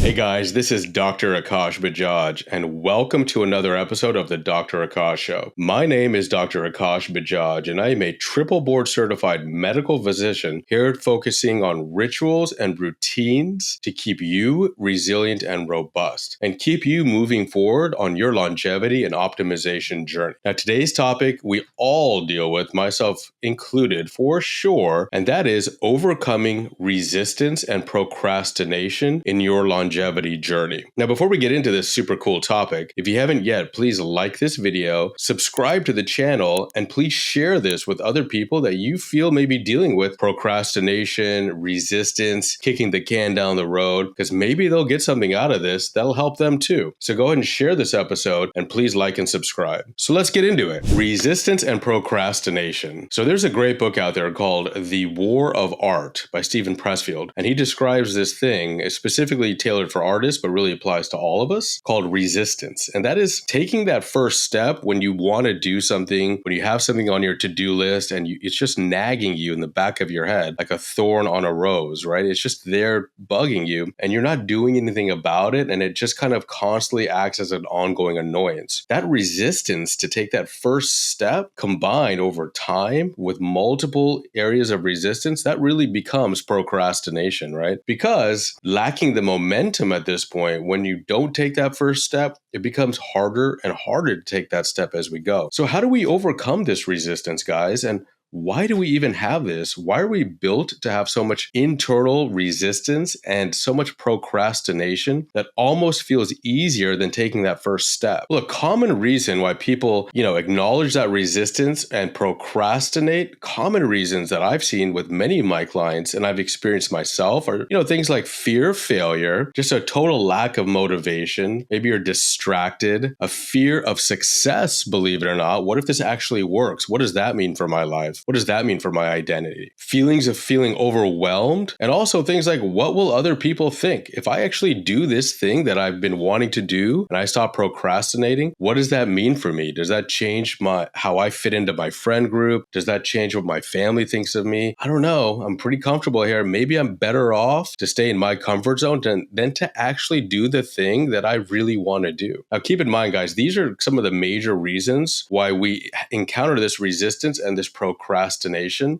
Hey guys, this is Dr. Akash Bajaj, and welcome to another episode of the Dr. Akash Show. My name is Dr. Akash Bajaj, and I am a triple board certified medical physician here focusing on rituals and routines to keep you resilient and robust, and keep you moving forward on your longevity and optimization journey. Now, today's topic we all deal with, myself included, for sure, and that is overcoming resistance and procrastination in your longevity journey. Now, before we get into this super cool topic, if you haven't yet, please like this video, subscribe to the channel, and please share this with other people that you feel may be dealing with procrastination, resistance, kicking the can down the road, because maybe they'll get something out of this that'll help them too. So go ahead and share this episode, and please like and subscribe. So let's get into it. Resistance and procrastination. So there's a great book out there called The War of Art by Steven Pressfield, and he describes this thing specifically tailored for artists, but really applies to all of us, called resistance. And that is taking that first step when you want to do something, when you have something on your to-do list and it's just nagging you in the back of your head, like a thorn on a rose, right? It's just there bugging you and you're not doing anything about it. And it just kind of constantly acts as an ongoing annoyance. That resistance to take that first step combined over time with multiple areas of resistance, that really becomes procrastination, right? Because lacking the momentum at this point, when you don't take that first step, it becomes harder and harder to take that step as we go. So how do we overcome this resistance, guys? And why do we even have this? Why are we built to have so much internal resistance and so much procrastination that almost feels easier than taking that first step? Well, a common reason why people, acknowledge that resistance and procrastinate, common reasons that I've seen with many of my clients and I've experienced myself are, things like fear of failure, just a total lack of motivation. Maybe you're distracted, a fear of success, believe it or not. What if this actually works? What does that mean for my life? What does that mean for my identity? Feelings of feeling overwhelmed, and also things like, what will other people think? If I actually do this thing that I've been wanting to do and I stop procrastinating, what does that mean for me? Does that change how I fit into my friend group? Does that change what my family thinks of me? I don't know. I'm pretty comfortable here. Maybe I'm better off to stay in my comfort zone than to actually do the thing that I really want to do. Now, keep in mind, guys, these are some of the major reasons why we encounter this resistance and this procrastination.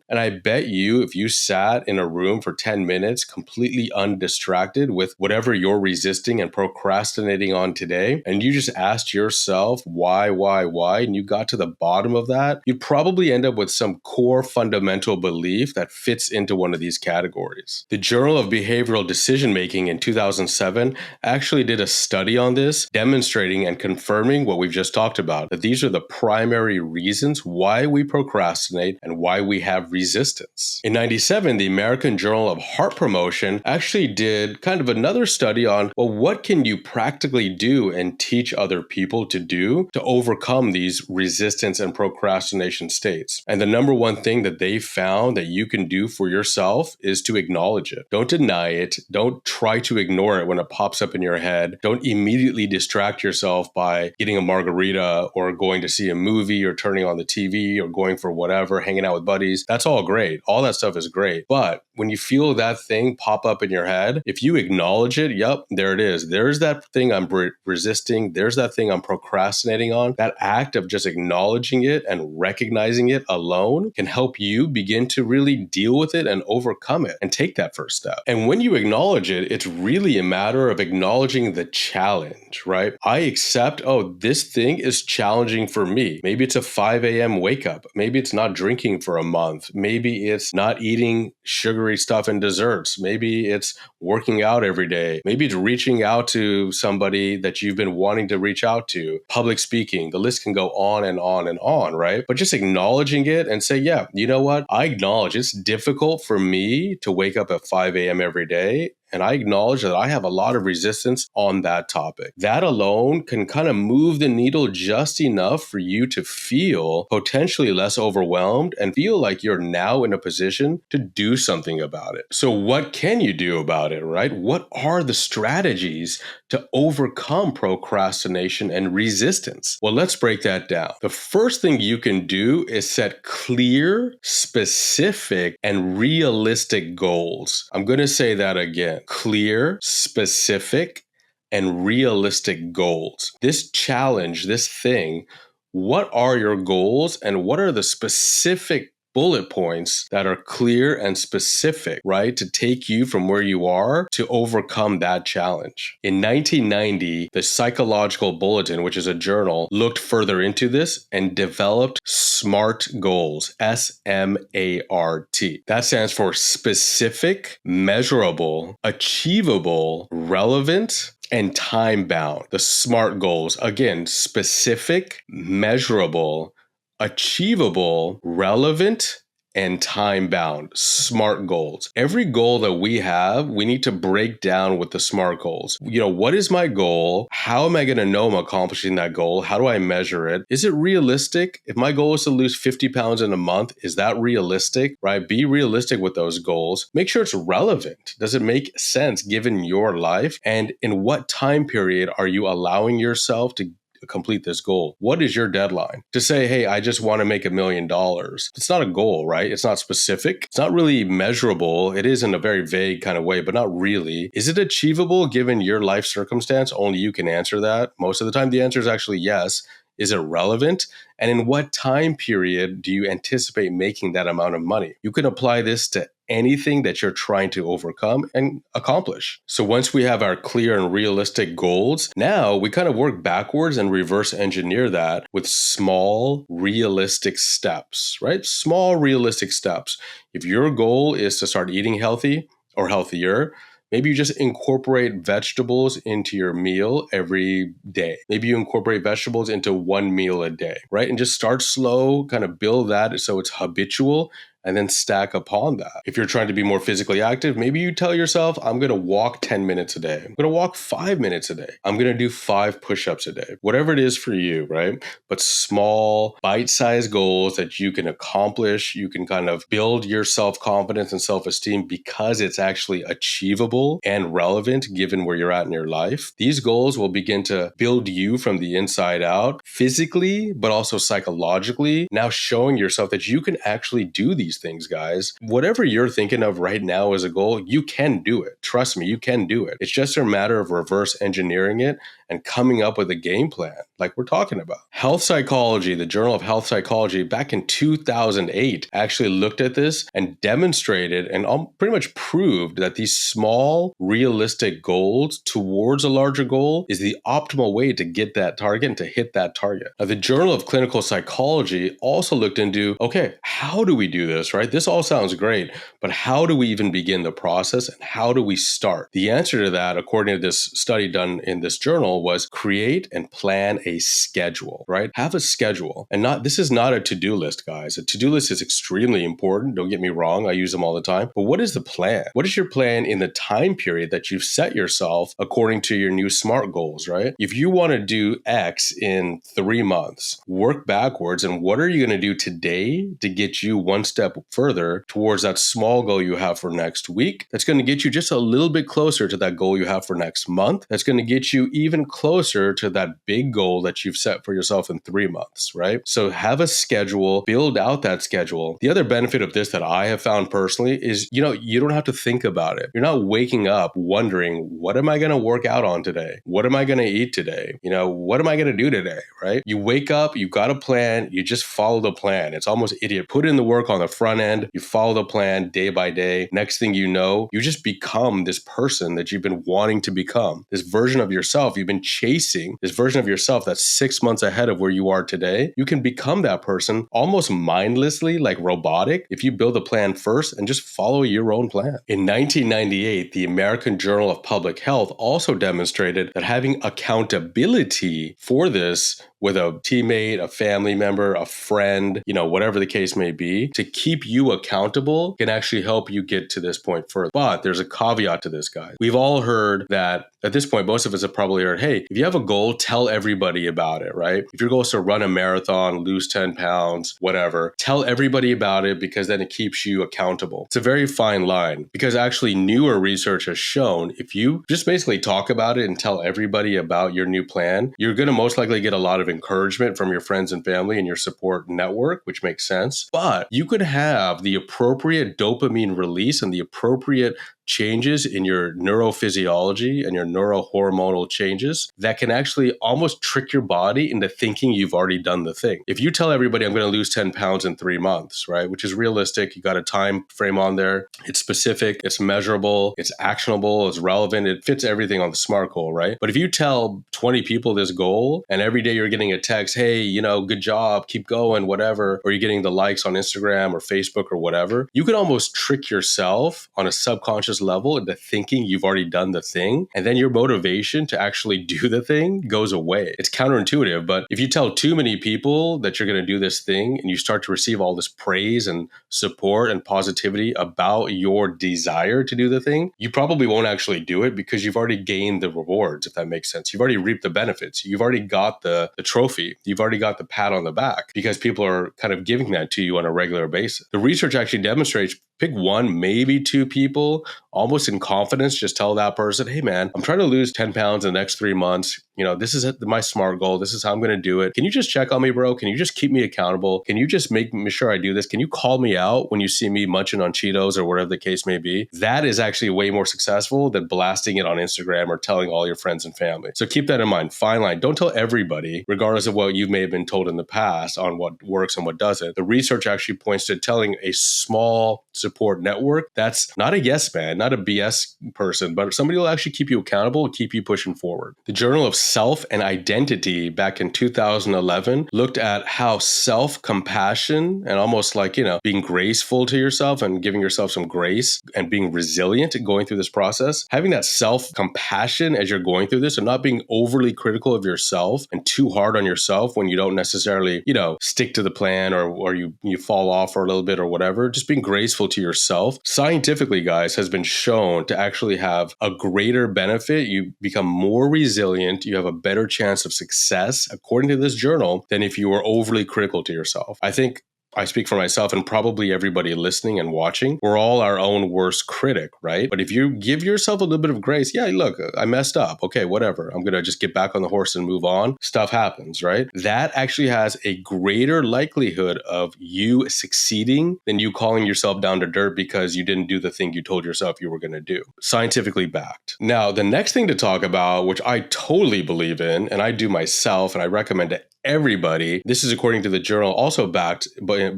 And I bet you, if you sat in a room for 10 minutes, completely undistracted with whatever you're resisting and procrastinating on today, and you just asked yourself why, and you got to the bottom of that, you'd probably end up with some core fundamental belief that fits into one of these categories. The Journal of Behavioral Decision Making in 2007 actually did a study on this, demonstrating and confirming what we've just talked about, that these are the primary reasons why we procrastinate and why we have resistance. In 97, the American Journal of Heart Promotion actually did kind of another study on, well, what can you practically do and teach other people to do to overcome these resistance and procrastination states? And the number one thing that they found that you can do for yourself is to acknowledge it. Don't deny it. Don't try to ignore it when it pops up in your head. Don't immediately distract yourself by getting a margarita or going to see a movie or turning on the TV or going for whatever, hanging out with buddies. That's all great. All that stuff is great. But when you feel that thing pop up in your head, if you acknowledge it, yep, there it is. There's that thing I'm resisting. There's that thing I'm procrastinating on. That act of just acknowledging it and recognizing it alone can help you begin to really deal with it and overcome it and take that first step. And when you acknowledge it, it's really a matter of acknowledging the challenge, right? I accept, this thing is challenging for me. Maybe it's a 5 a.m. wake up. Maybe it's not drinking for a month. Maybe it's not eating sugary stuff and desserts. Maybe it's working out every day. Maybe it's reaching out to somebody that you've been wanting to reach out to. Public speaking. The list can go on and on and on, right? But just acknowledging it and say, yeah, you know what? I acknowledge it's difficult for me to wake up at 5 a.m. every day. And I acknowledge that I have a lot of resistance on that topic. That alone can kind of move the needle just enough for you to feel potentially less overwhelmed and feel like you're now in a position to do something about it. So what can you do about it, right? What are the strategies to overcome procrastination and resistance? Well, let's break that down. The first thing you can do is set clear, specific, and realistic goals. I'm going to say that again. Second, clear, specific, and realistic goals. This challenge, this thing, what are your goals and what are the specific bullet points that are clear and specific, right? To take you from where you are to overcome that challenge. In 1990, the Psychological Bulletin, which is a journal, looked further into this and developed SMART goals, SMART. That stands for specific, measurable, achievable, relevant, and time bound. The SMART goals, again, specific, measurable, achievable, relevant, and time bound. SMART goals. Every goal that we have, we need to break down with the SMART goals. What is my goal? How am I going to know I'm accomplishing that goal? How do I measure it? Is it realistic? If my goal is to lose 50 pounds in a month, is that realistic, right? Be realistic with those goals. Make sure it's relevant. Does it make sense given your life? And in what time period are you allowing yourself to complete this goal? What is your deadline? To say, hey, I just want to make $1 million. It's not a goal, right? It's not specific. It's not really measurable. It is in a very vague kind of way, but not really. Is it achievable given your life circumstance? Only you can answer that. Most of the time, the answer is actually yes. Is it relevant? And in what time period do you anticipate making that amount of money? You can apply this to anything that you're trying to overcome and accomplish. So once we have our clear and realistic goals, now we kind of work backwards and reverse engineer that with small, realistic steps, right? Small, realistic steps. If your goal is to start eating healthy or healthier, maybe you just incorporate vegetables into your meal every day. Maybe you incorporate vegetables into one meal a day, right? And just start slow, kind of build that so it's habitual, and then stack upon that. If you're trying to be more physically active, maybe you tell yourself, I'm going to walk 10 minutes a day. I'm going to walk 5 minutes a day. I'm going to do 5 push-ups a day. Whatever it is for you, right? But small, bite-sized goals that you can accomplish. You can kind of build your self-confidence and self-esteem because it's actually achievable and relevant given where you're at in your life. These goals will begin to build you from the inside out, physically, but also psychologically, now showing yourself that you can actually do these things, guys. Whatever you're thinking of right now as a goal, you can do it. Trust me, you can do it. It's just a matter of reverse engineering it and coming up with a game plan like we're talking about. Health Psychology, the Journal of Health Psychology, back in 2008, actually looked at this and demonstrated and pretty much proved that these small, realistic goals towards a larger goal is the optimal way to get that target and to hit that target. Now, the Journal of Clinical Psychology also looked into, okay, how do we do this, right? This all sounds great, but how do we even begin the process and how do we start? The answer to that, according to this study done in this journal, was create and plan a schedule, right? Have a schedule. And this is not a to-do list, guys. A to-do list is extremely important. Don't get me wrong. I use them all the time. But what is the plan? What is your plan in the time period that you've set yourself according to your new SMART goals, right? If you want to do X in 3 months, work backwards. And what are you going to do today to get you one step further towards that small goal you have for next week? That's going to get you just a little bit closer to that goal you have for next month. That's going to get you even closer to that big goal that you've set for yourself in 3 months, right? So have a schedule, build out that schedule. The other benefit of this that I have found personally is, you don't have to think about it. You're not waking up wondering, what am I going to work out on today? What am I going to eat today? What am I going to do today, right? You wake up, you've got a plan, you just follow the plan. It's almost idiot. Put in the work on the front end, you follow the plan day by day. Next thing you know, you just become this person that you've been wanting to become, this version of yourself you've been chasing, this version of yourself that's 6 months ahead of where you are today. You can become that person almost mindlessly, like robotic, if you build a plan first and just follow your own plan. In 1998, the American Journal of Public Health also demonstrated that having accountability for this with a teammate, a family member, a friend, whatever the case may be, to keep you accountable can actually help you get to this point further. But there's a caveat to this, guys. We've all heard that at this point, most of us have probably heard, hey, if you have a goal, tell everybody about it, right? If your goal is to run a marathon, lose 10 pounds, whatever, tell everybody about it because then it keeps you accountable. It's a very fine line because actually newer research has shown if you just basically talk about it and tell everybody about your new plan, you're going to most likely get a lot of encouragement from your friends and family and your support network, which makes sense. But you could have the appropriate dopamine release and the appropriate changes in your neurophysiology and your neurohormonal changes that can actually almost trick your body into thinking you've already done the thing. If you tell everybody I'm going to lose 10 pounds in 3 months, right, which is realistic, you got a time frame on there, it's specific, it's measurable, it's actionable, it's relevant, it fits everything on the SMART goal, right? But if you tell 20 people this goal and every day you're getting a text, hey, good job, keep going, whatever, or you're getting the likes on Instagram or Facebook or whatever, you can almost trick yourself on a subconscious level into thinking you've already done the thing. And then your motivation to actually do the thing goes away. It's counterintuitive, but if you tell too many people that you're going to do this thing and you start to receive all this praise and support and positivity about your desire to do the thing, you probably won't actually do it because you've already gained the rewards, if that makes sense. You've already reaped the benefits. You've already got the trophy. You've already got the pat on the back because people are kind of giving that to you on a regular basis. The research actually demonstrates pick one, maybe two people, almost in confidence, just tell that person, hey man, I'm trying to lose 10 pounds in the next 3 months. This is my SMART goal. This is how I'm going to do it. Can you just check on me, bro? Can you just keep me accountable? Can you just make sure I do this? Can you call me out when you see me munching on Cheetos or whatever the case may be? That is actually way more successful than blasting it on Instagram or telling all your friends and family. So keep that in mind. Fine line. Don't tell everybody, regardless of what you may have been told in the past on what works and what doesn't. The research actually points to telling a small support network that's not a yes man, not a BS person, but somebody will actually keep you accountable and keep you pushing forward. The Journal of Self and Identity back in 2011 looked at how self-compassion and almost like, being graceful to yourself and giving yourself some grace and being resilient going through this process, having that self-compassion as you're going through this and not being overly critical of yourself and too hard on yourself when you don't necessarily, stick to the plan or you fall off for a little bit or whatever, just being graceful to yourself. Scientifically, guys, has been shown to actually have a greater benefit. You become more resilient. You have a better chance of success, according to this journal, than if you were overly critical to yourself. I think I speak for myself and probably everybody listening and watching. We're all our own worst critic, right? But if you give yourself a little bit of grace, yeah, look, I messed up. Okay, whatever. I'm going to just get back on the horse and move on. Stuff happens, right? That actually has a greater likelihood of you succeeding than you calling yourself down to dirt because you didn't do the thing you told yourself you were going to do. Scientifically backed. Now, the next thing to talk about, which I totally believe in, and I do myself, and I recommend to everybody, this is according to the journal, also backed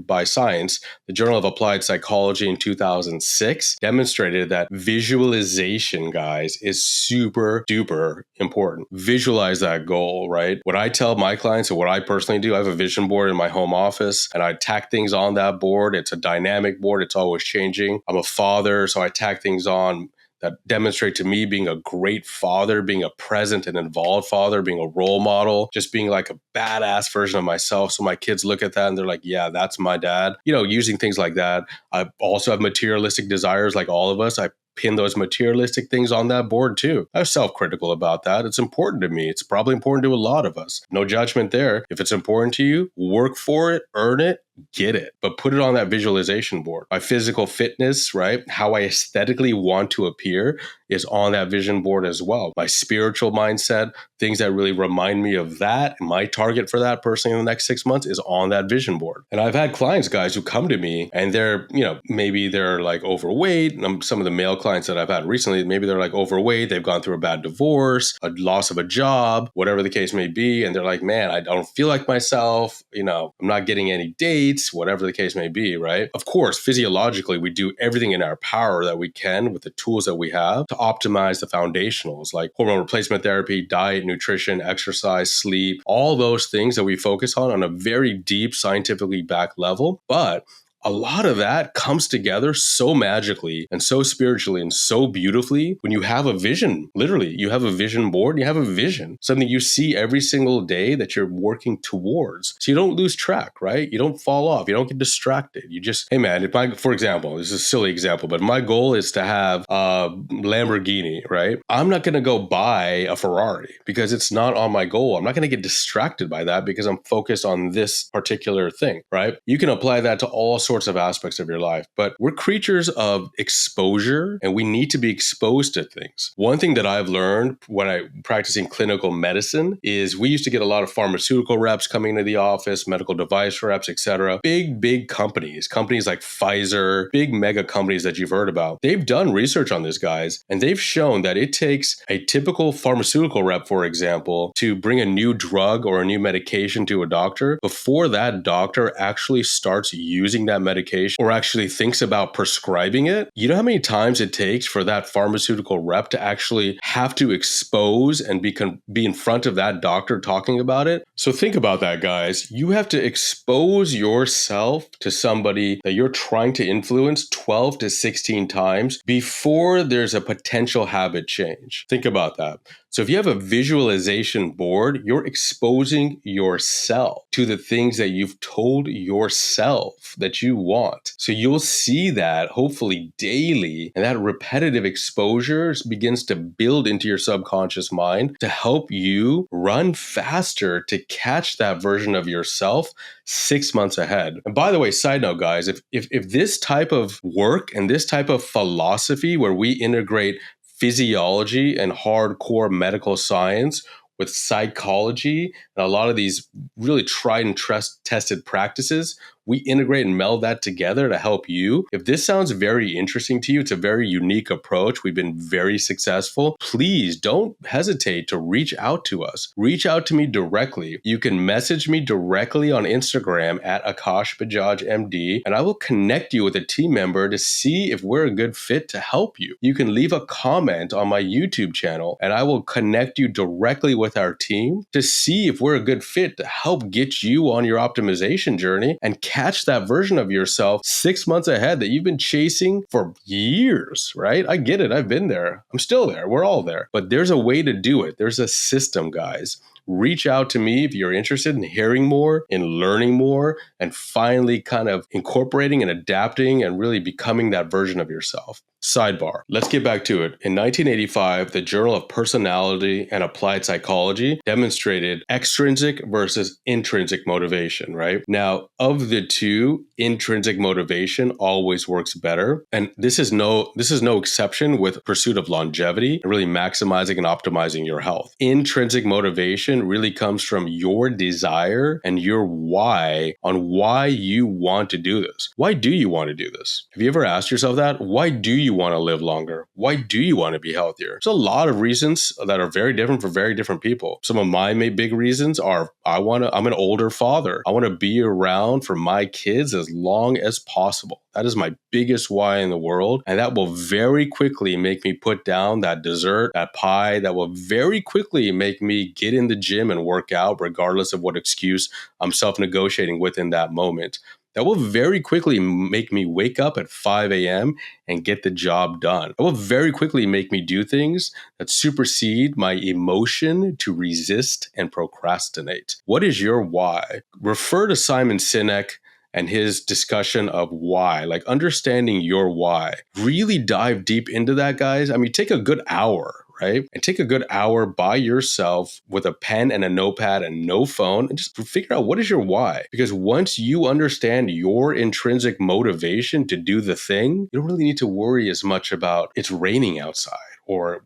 by science. The Journal of Applied Psychology in 2006 demonstrated that visualization, guys, is super duper important. Visualize that goal, right? What I tell my clients and what I personally do, I have a vision board in my home office and I tack things on that board. It's a dynamic board. It's always changing. I'm a father, so I tack things on that demonstrate to me being a great father, being a present and involved father, being a role model, just being like a badass version of myself. So my kids look at that and they're like, yeah, that's my dad. Using things like that. I also have materialistic desires like all of us. I pin those materialistic things on that board too. I'm self-critical about that. It's important to me. It's probably important to a lot of us. No judgment there. If it's important to you, work for it, earn it, get it, but put it on that visualization board. My physical fitness, right? How I aesthetically want to appear is on that vision board as well. My spiritual mindset, things that really remind me of that, and my target for that person in the next 6 months is on that vision board. And I've had clients, guys, who come to me and they're, maybe they're like overweight. Some of the male clients that I've had recently, maybe they're like overweight. They've gone through a bad divorce, a loss of a job, whatever the case may be. And they're like, man, I don't feel like myself. I'm not getting any dates, whatever the case may be, right? Of course, physiologically, we do everything in our power that we can with the tools that we have to optimize the foundationals like hormone replacement therapy, diet, nutrition, exercise, sleep, all those things that we focus on a very deep, scientifically backed level. But a lot of that comes together so magically and so spiritually and so beautifully when you have a vision. Literally, you have a vision board, you have a vision, something you see every single day that you're working towards. So you don't lose track, right? You don't fall off. You don't get distracted. You just, hey man, for example, this is a silly example, but my goal is to have a Lamborghini, right? I'm not going to go buy a Ferrari because it's not on my goal. I'm not going to get distracted by that because I'm focused on this particular thing, right? You can apply that to all sorts sorts of aspects of your life. But we're creatures of exposure, and we need to be exposed to things. One thing that I've learned when I practicing clinical medicine is we used to get a lot of pharmaceutical reps coming into the office, medical device reps, etc. Big companies like Pfizer, big mega companies that you've heard about. They've done research on this, guys, and they've shown that it takes a typical pharmaceutical rep, for example, to bring a new drug or a new medication to a doctor before that doctor actually starts using that medication or actually thinks about prescribing it. You know how many times it takes for that pharmaceutical rep to actually have to expose and be in front of that doctor talking about it? So think about that, guys. You have to expose yourself to somebody that you're trying to influence 12 to 16 times before there's a potential habit change. Think about that. So if you have a visualization board, you're exposing yourself to the things that you've told yourself that you want. So you'll see that hopefully daily, and that repetitive exposure begins to build into your subconscious mind to help you run faster to catch that version of yourself 6 months ahead. And by the way, side note, guys, if this type of work and this type of philosophy where we integrate physiology and hardcore medical science with psychology and a lot of these really tried and tested practices, we integrate and meld that together to help you. If this sounds very interesting to you, it's a very unique approach. We've been very successful. Please don't hesitate to reach out to us. Reach out to me directly. You can message me directly on Instagram at Akash Bajaj MD, and I will connect you with a team member to see if we're a good fit to help you. You can leave a comment on my YouTube channel, and I will connect you directly with our team to see if we're a good fit to help get you on your optimization journey and catch that version of yourself 6 months ahead that you've been chasing for years, right? I get it. I've been there. I'm still there. We're all there. But there's a way to do it. There's a system, guys. Reach out to me if you're interested in hearing more, in learning more, and finally kind of incorporating and adapting and really becoming that version of yourself. Sidebar. Let's get back to it. In 1985, the Journal of Personality and Applied Psychology demonstrated extrinsic versus intrinsic motivation, right? Now, of the two, intrinsic motivation always works better. And this is no exception with pursuit of longevity and really maximizing and optimizing your health. Intrinsic motivation really comes from your desire and your why on why you want to do this. Why do you want to do this? Have you ever asked yourself that? Why do you want to live longer? Why do you want to be healthier? There's a lot of reasons that are very different for very different people. Some of my big reasons are I'm an older father. I want to be around for my kids as long as possible. That is my biggest why in the world. And that will very quickly make me put down that dessert, that pie. That will very quickly make me get in the gym and work out, regardless of what excuse I'm self-negotiating with in that moment. That will very quickly make me wake up at 5 a.m. and get the job done. It will very quickly make me do things that supersede my emotion to resist and procrastinate. What is your why? Refer to Simon Sinek and his discussion of why, like understanding your why. Really dive deep into that, guys. I mean, take a good hour, right? And take a good hour by yourself with a pen and a notepad and no phone and just figure out what is your why. Because once you understand your intrinsic motivation to do the thing, you don't really need to worry as much about it's raining outside or,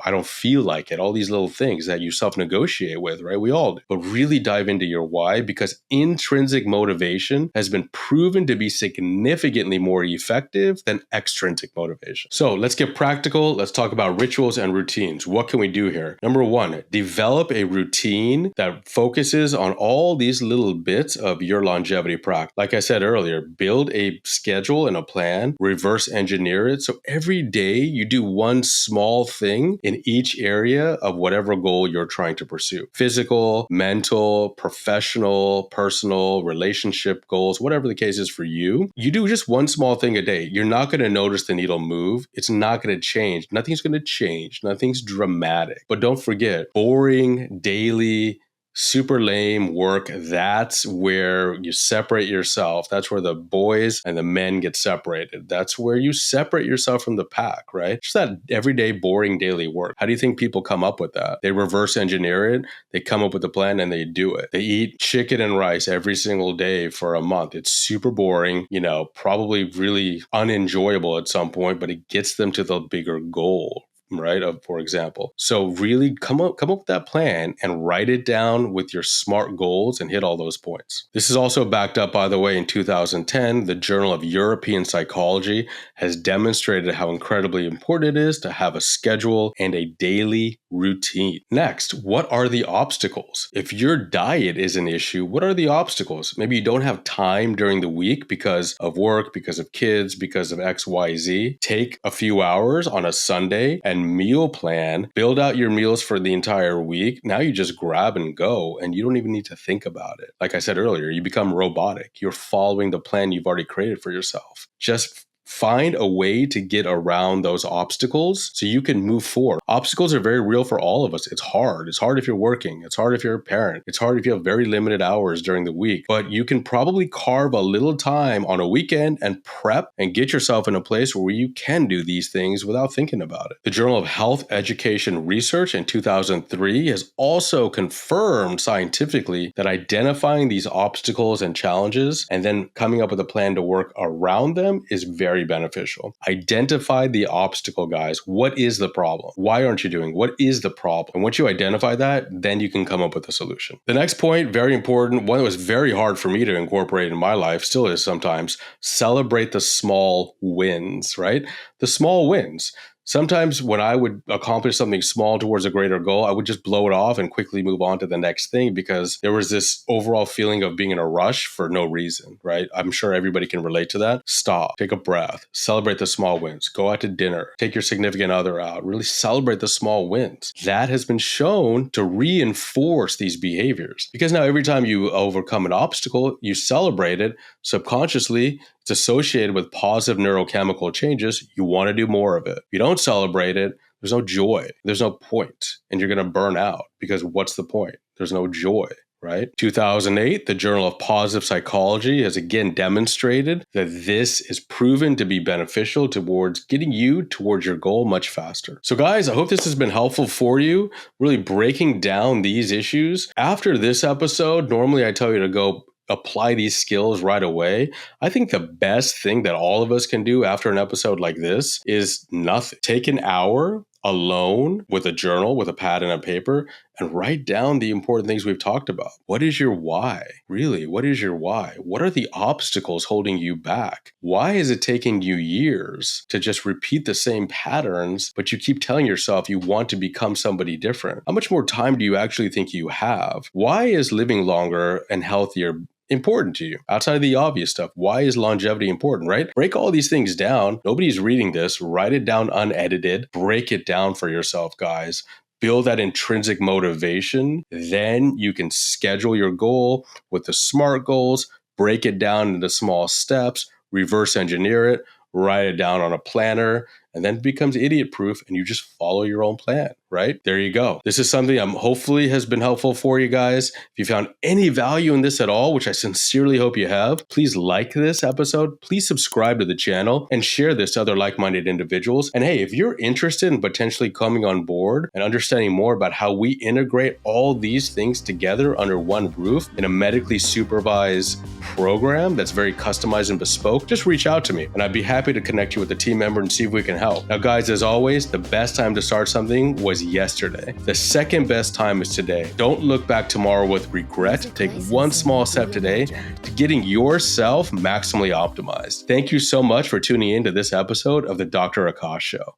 I don't feel like it. All these little things that you self-negotiate with, right? We all do. But really dive into your why, because intrinsic motivation has been proven to be significantly more effective than extrinsic motivation. So let's get practical. Let's talk about rituals and routines. What can we do here? Number one, develop a routine that focuses on all these little bits of your longevity practice. Like I said earlier, build a schedule and a plan, reverse engineer it. So every day you do one small thing in each area of whatever goal you're trying to pursue. Physical, mental, professional, personal, relationship goals, whatever the case is for you. You do just one small thing a day. You're not going to notice the needle move. It's not going to change. Nothing's going to change. Nothing's dramatic. But don't forget, boring, daily, super lame work, that's where you separate yourself. That's where the boys and the men get separated. That's where you separate yourself from the pack, right? Just that everyday boring daily work. How do you think people come up with that? They reverse engineer it. They come up with a plan and they do it. They eat chicken and rice every single day for a month. It's super boring, probably really unenjoyable at some point, but it gets them to the bigger goal. Right? For example. So really come up with that plan and write it down with your SMART goals and hit all those points. This is also backed up, by the way, in 2010, the Journal of European Psychology has demonstrated how incredibly important it is to have a schedule and a daily routine. Next, what are the obstacles? If your diet is an issue, what are the obstacles? Maybe you don't have time during the week because of work, because of kids, because of XYZ. Take a few hours on a Sunday and meal plan, build out your meals for the entire week. Now you just grab and go, and you don't even need to think about it. Like I said earlier, you become robotic. You're following the plan you've already created for yourself. Just find a way to get around those obstacles so you can move forward. Obstacles are very real for all of us. It's hard. It's hard if you're working. It's hard if you're a parent. It's hard if you have very limited hours during the week. But you can probably carve a little time on a weekend and prep and get yourself in a place where you can do these things without thinking about it. The Journal of Health Education Research in 2003 has also confirmed scientifically that identifying these obstacles and challenges and then coming up with a plan to work around them is very beneficial. Identify the obstacle, guys. What is the problem? Why aren't you doing? What is the problem? And once you identify that, then you can come up with a solution. The next point, very important, one that was very hard for me to incorporate in my life, still is sometimes, celebrate the small wins, right? The small wins. Sometimes when I would accomplish something small towards a greater goal, I would just blow it off and quickly move on to the next thing because there was this overall feeling of being in a rush for no reason, right? I'm sure everybody can relate to that. Stop, take a breath, celebrate the small wins, go out to dinner, take your significant other out, really celebrate the small wins. That has been shown to reinforce these behaviors because now every time you overcome an obstacle, you celebrate it subconsciously. It's associated with positive neurochemical changes. You want to do more of it. If you don't celebrate it, there's no joy. There's no point. And you're going to burn out because what's the point? There's no joy, right? 2008, the Journal of Positive Psychology has again demonstrated that this is proven to be beneficial towards getting you towards your goal much faster. So guys, I hope this has been helpful for you, really breaking down these issues. After this episode, normally I tell you to go apply these skills right away. I think the best thing that all of us can do after an episode like this is nothing. Take an hour alone with a journal, with a pad and a paper, and write down the important things we've talked about. What is your why? Really, what is your why? What are the obstacles holding you back? Why is it taking you years to just repeat the same patterns, but you keep telling yourself you want to become somebody different? How much more time do you actually think you have? Why is living longer and healthier important to you? Outside of the obvious stuff, why is longevity important, right? Break all these things down. Nobody's reading this. Write it down unedited. Break it down for yourself, guys. Build that intrinsic motivation. Then you can schedule your goal with the SMART goals, break it down into small steps, reverse engineer it, write it down on a planner, and then it becomes idiot proof and you just follow your own plan, right? There you go. This is something hopefully has been helpful for you guys. If you found any value in this at all, which I sincerely hope you have, please like this episode, please subscribe to the channel and share this to other like-minded individuals. And hey, if you're interested in potentially coming on board and understanding more about how we integrate all these things together under one roof in a medically supervised program that's very customized and bespoke, just reach out to me and I'd be happy to connect you with a team member and see if we can help. Now guys, as always, the best time to start something was yesterday. The second best time is today. Don't look back tomorrow with regret. Take one small step today to getting yourself maximally optimized. Thank you so much for tuning in to this episode of the Dr. Akash Show.